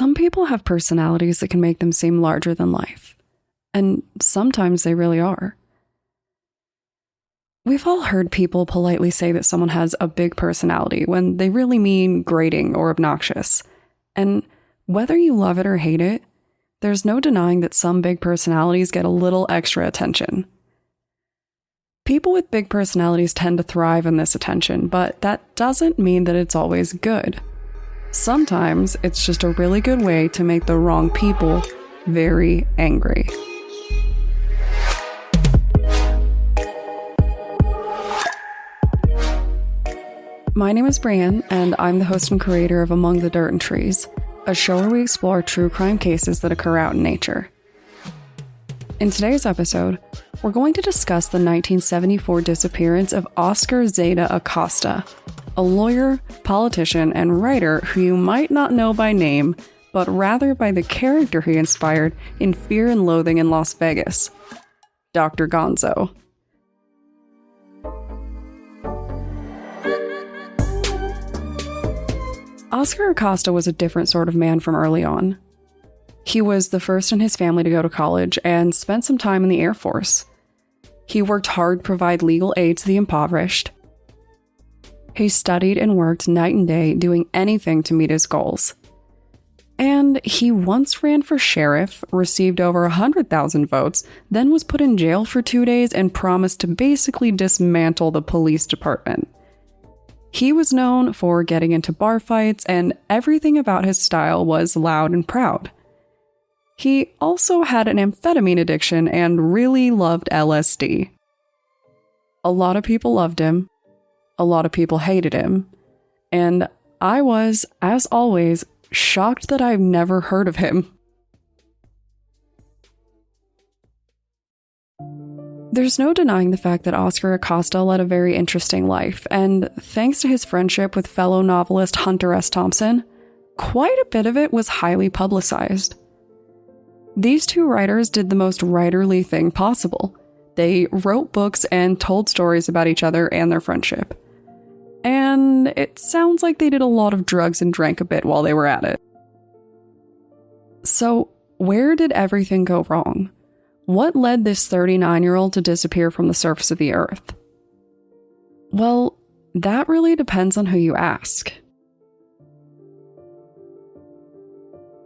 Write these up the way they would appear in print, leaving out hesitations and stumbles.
Some people have personalities that can make them seem larger than life, and sometimes they really are. We've all heard people politely say that someone has a big personality when they really mean grating or obnoxious. And whether you love it or hate it, there's no denying that some big personalities get a little extra attention. People with big personalities tend to thrive in this attention, but that doesn't mean that it's always good. Sometimes it's just a really good way to make the wrong people very angry. My name is Brienne, and I'm the host and creator of Among the Dirt and Trees, a show where we explore true crime cases that occur out in nature. In today's episode, we're going to discuss the 1974 disappearance of Oscar Zeta Acosta, a lawyer, politician, and writer who you might not know by name, but rather by the character he inspired in Fear and Loathing in Las Vegas, Dr. Gonzo. Oscar Acosta was a different sort of man from early on. He was the first in his family to go to college and spent some time in the Air Force. He worked hard to provide legal aid to the impoverished. He studied and worked night and day, doing anything to meet his goals. And he once ran for sheriff, received over 100,000 votes, then was put in jail for 2 days and promised to basically dismantle the police department. He was known for getting into bar fights, and everything about his style was loud and proud. He also had an amphetamine addiction and really loved LSD. A lot of people loved him, a lot of people hated him, and I was, as always, shocked that I've never heard of him. There's no denying the fact that Oscar Acosta led a very interesting life, and thanks to his friendship with fellow novelist Hunter S. Thompson, quite a bit of it was highly publicized. These two writers did the most writerly thing possible. They wrote books and told stories about each other and their friendship. And it sounds like they did a lot of drugs and drank a bit while they were at it. So, where did everything go wrong? What led this 39-year-old to disappear from the surface of the earth? Well, that really depends on who you ask.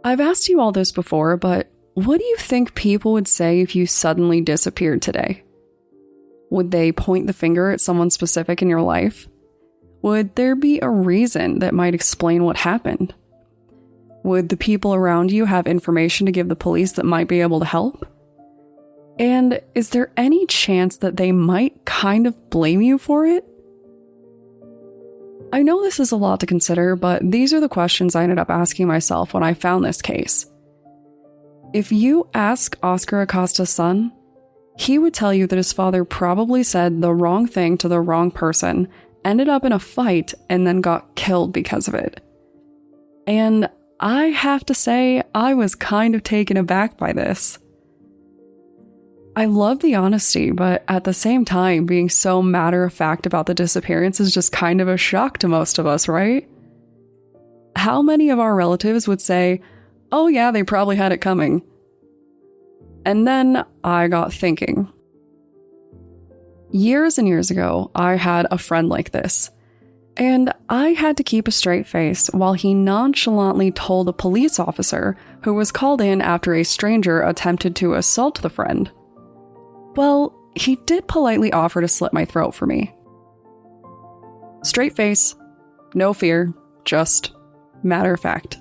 I've asked you all this before, but what do you think people would say if you suddenly disappeared today? Would they point the finger at someone specific in your life? Would there be a reason that might explain what happened? Would the people around you have information to give the police that might be able to help? And is there any chance that they might kind of blame you for it? I know this is a lot to consider, but these are the questions I ended up asking myself when I found this case. If you ask Oscar Acosta's son, he would tell you that his father probably said the wrong thing to the wrong person, ended up in a fight, and then got killed because of it. And I have to say, I was kind of taken aback by this. I love the honesty, but at the same time, being so matter-of-fact about the disappearance is just kind of a shock to most of us, right? How many of our relatives would say, "Oh yeah, they probably had it coming"? And then I got thinking. Years and years ago, I had a friend like this, and I had to keep a straight face while he nonchalantly told a police officer who was called in after a stranger attempted to assault the friend. Well, he did politely offer to slit my throat for me. Straight face, no fear, just matter of fact.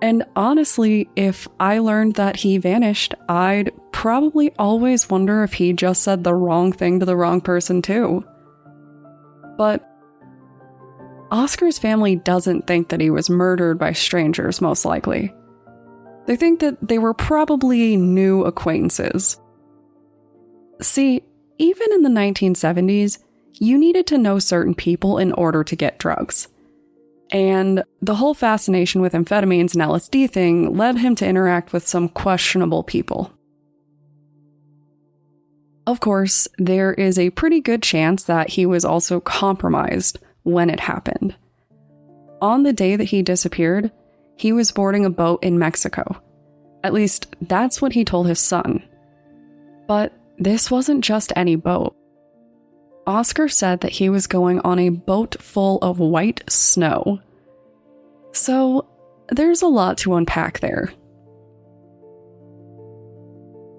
And honestly, if I learned that he vanished, I'd probably always wonder if he just said the wrong thing to the wrong person too. But Oscar's family doesn't think that he was murdered by strangers, most likely. They think that they were probably new acquaintances. See, even in the 1970s, you needed to know certain people in order to get drugs. And the whole fascination with amphetamines and LSD thing led him to interact with some questionable people. Of course, there is a pretty good chance that he was also compromised when it happened. On the day that he disappeared, he was boarding a boat in Mexico. At least, that's what he told his son. But this wasn't just any boat. Oscar said that he was going on a boat full of white snow. So, there's a lot to unpack there.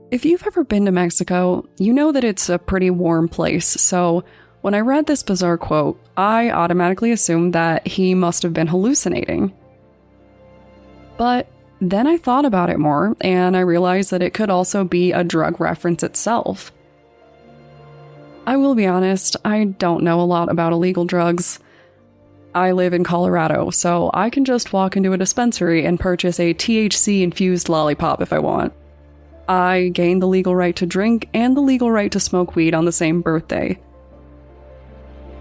If you've ever been to Mexico, you know that it's a pretty warm place, so when I read this bizarre quote, I automatically assumed that he must have been hallucinating. But then I thought about it more, and I realized that it could also be a drug reference itself. I will be honest, I don't know a lot about illegal drugs. I live in Colorado, so I can just walk into a dispensary and purchase a THC-infused lollipop if I want. I gained the legal right to drink and the legal right to smoke weed on the same birthday.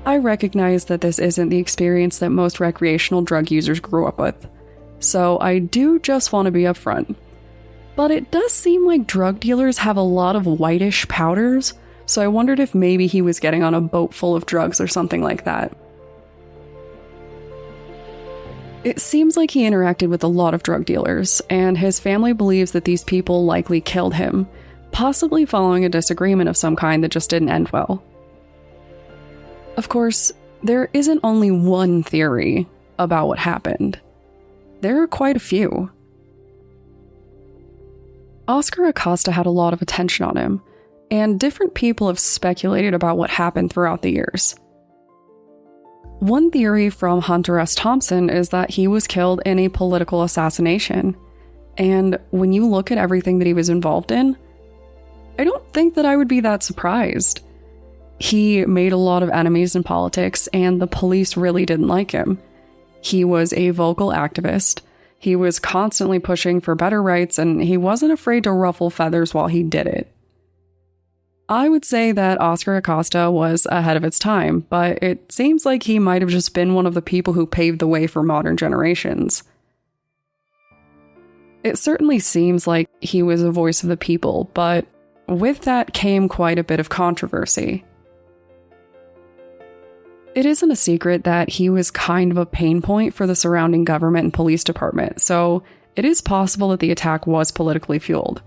I recognize that this isn't the experience that most recreational drug users grew up with, so I do just want to be upfront. But it does seem like drug dealers have a lot of whitish powders, so I wondered if maybe he was getting on a boat full of drugs or something like that. It seems like he interacted with a lot of drug dealers, and his family believes that these people likely killed him, possibly following a disagreement of some kind that just didn't end well. Of course, there isn't only one theory about what happened. There are quite a few. Oscar Acosta had a lot of attention on him, and different people have speculated about what happened throughout the years. One theory from Hunter S. Thompson is that he was killed in a political assassination, and when you look at everything that he was involved in, I don't think that I would be that surprised. He made a lot of enemies in politics, and the police really didn't like him. He was a vocal activist, he was constantly pushing for better rights, and he wasn't afraid to ruffle feathers while he did it. I would say that Oscar Acosta was ahead of its time, but it seems like he might have just been one of the people who paved the way for modern generations. It certainly seems like he was a voice of the people, but with that came quite a bit of controversy. It isn't a secret that he was kind of a pain point for the surrounding government and police department, so it is possible that the attack was politically fueled.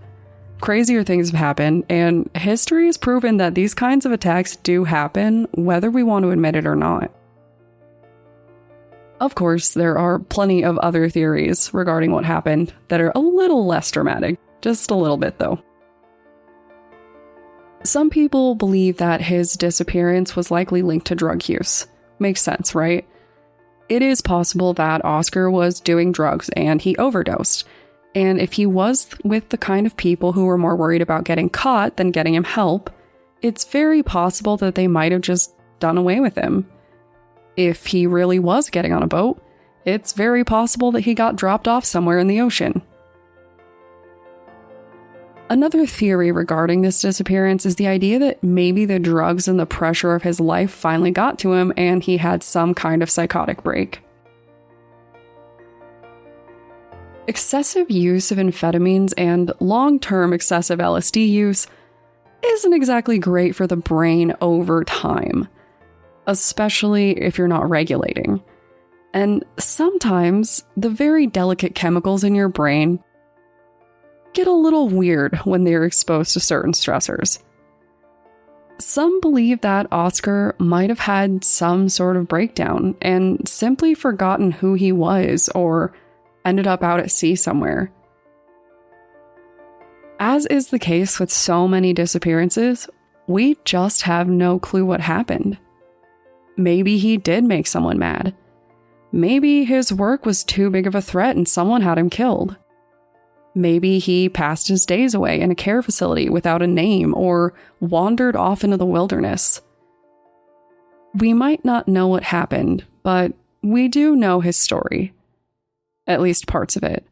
Crazier things have happened, and history has proven that these kinds of attacks do happen, whether we want to admit it or not. Of course, there are plenty of other theories regarding what happened that are a little less dramatic, just a little bit though. Some people believe that his disappearance was likely linked to drug use. Makes sense, right? It is possible that Oscar was doing drugs and he overdosed. And if he was with the kind of people who were more worried about getting caught than getting him help, it's very possible that they might have just done away with him. If he really was getting on a boat, it's very possible that he got dropped off somewhere in the ocean. Another theory regarding this disappearance is the idea that maybe the drugs and the pressure of his life finally got to him and he had some kind of psychotic break. Excessive use of amphetamines and long-term excessive LSD use isn't exactly great for the brain over time, especially if you're not regulating. And sometimes the very delicate chemicals in your brain get a little weird when they're exposed to certain stressors. Some believe that Oscar might have had some sort of breakdown and simply forgotten who he was or ended up out at sea somewhere. As is the case with so many disappearances, we just have no clue what happened. Maybe he did make someone mad. Maybe his work was too big of a threat and someone had him killed. Maybe he passed his days away in a care facility without a name or wandered off into the wilderness. We might not know what happened, but we do know his story. At least parts of it.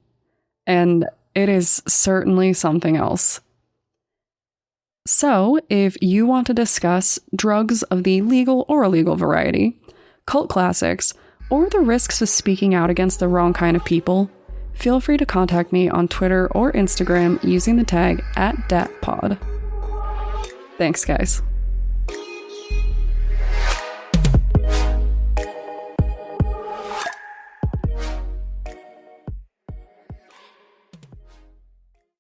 And it is certainly something else. So, if you want to discuss drugs of the legal or illegal variety, cult classics, or the risks of speaking out against the wrong kind of people, feel free to contact me on Twitter or Instagram using the tag @DatPod. Thanks, guys.